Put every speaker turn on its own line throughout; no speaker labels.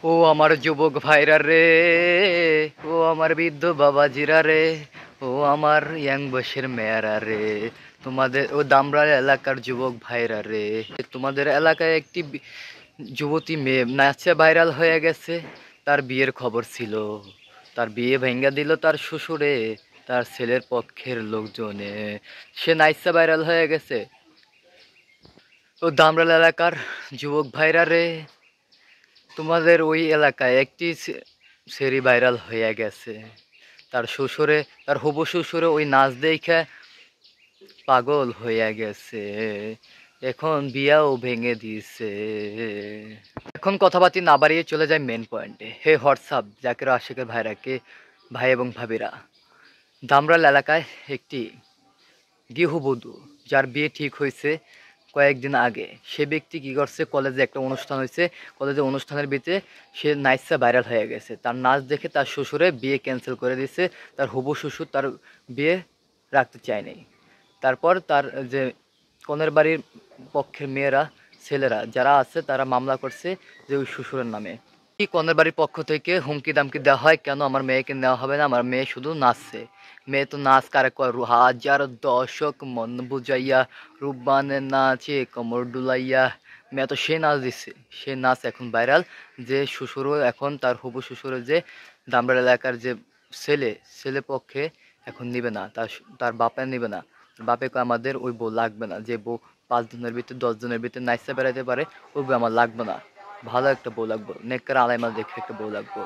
ও আমার যুবক ভাইরা রে, ও আমার বৃদ্ধ বাবাজিরা রে, ও আমার ইয়াং বয়সের মেয়েরা রে, তোমাদের ও দামরার এলাকার যুবক ভাইরা রে, তোমাদের এলাকায় একটি যুবতী মেয়ে নাচে ভাইরাল হয়ে গেছে। তার বিয়ের খবর ছিল, তার বিয়ে ভেঙ্গা দিল তার শ্বশুরে, তার ছেলের পক্ষের লোকজনে। সে নাইসা ভাইরাল হয়ে গেছে। ও দামরাল এলাকার যুবক ভাইরা রে, তোমাদের ওই এলাকায় একটি সেরি ভাইরাল হয়ে গেছে। তার শ্বশুরে, তার হবু শ্বশুরে ওই নাচ দেখে পাগল হয়ে গেছে। এখন বিয়াও ভেঙে দিছে। এখন কথাবার্তা না বাড়িয়ে চলে যায় মেন পয়েন্টে। হে হোয়াটসঅ্যাপ জাকির আশিকের ভাইরাকে, ভাই এবং ভাবিরা, দামরাল এলাকায় একটি গৃহবধূ যার বিয়ে ঠিক হয়েছে কয়েকদিন আগে, সে ব্যক্তি কি করছে, কলেজে একটা অনুষ্ঠান হয়েছে, কলেজে অনুষ্ঠানের ভিতরে সে নাচে ভাইরাল হয়ে গেছে। তার নাচ দেখে তার শ্বশুরে বিয়ে ক্যান্সেল করে দিয়েছে। তার হবু শ্বশুর তার বিয়ে রাখতে চায়নি। তারপর তার যে কনের বাড়ির পক্ষের মেয়েরা, ছেলেরা যারা আছে তারা মামলা করছে যে ওই শ্বশুরের নামে। কি কনের বাড়ির পক্ষ থেকে হুমকি দামকি দেওয়া হয়, কেন আমার মেয়েকে নেওয়া হবে না, আমার মেয়ে শুধু নাচছে। মেয়ে তো নাচ কারে কয়, হাজার দর্শক মন বুঝাইয়া রূপবানে নাচে কোমর ডুলাইয়া, মেয়ে তো সে নাচ দিচ্ছে। সে নাচ এখন ভাইরাল। যে শ্বশুরও এখন তার হবু শ্বশুরের যে দামরার এলাকার যে ছেলে, ছেলে পক্ষে এখন নিবে না, তার বাপে নিবে না। বাপে কয় আমাদের ওই বউ লাগবে না, যে বউ 5 জনের ভিতরে 10 জনের ভিতরে নাচতে বেড়াইতে পারে, ওই বউ আমার লাগবে না। ভালো একটা বউ লাগবো, নেককার আলাইমাল দেখে একটা বউ লাগবো।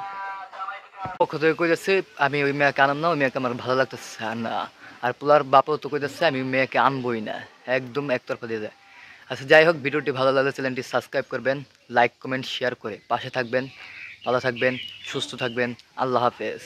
পক্ষ থেকে কইতেছে আমি ওই মেয়েকে আনাম না, ওই মেয়েকে আমার ভালো লাগতেছে না। আর পোলার বাপও তো কইতেছে আমি ওই মেয়েকে আনবই না। একদম একতরফা দিয়ে যায়। আচ্ছা যাই হোক, ভিডিওটি ভালো লাগলে চ্যানেলটি সাবস্ক্রাইব করবেন, লাইক কমেন্ট শেয়ার করে পাশে থাকবেন। ভালো থাকবেন, সুস্থ থাকবেন। আল্লাহ হাফেজ।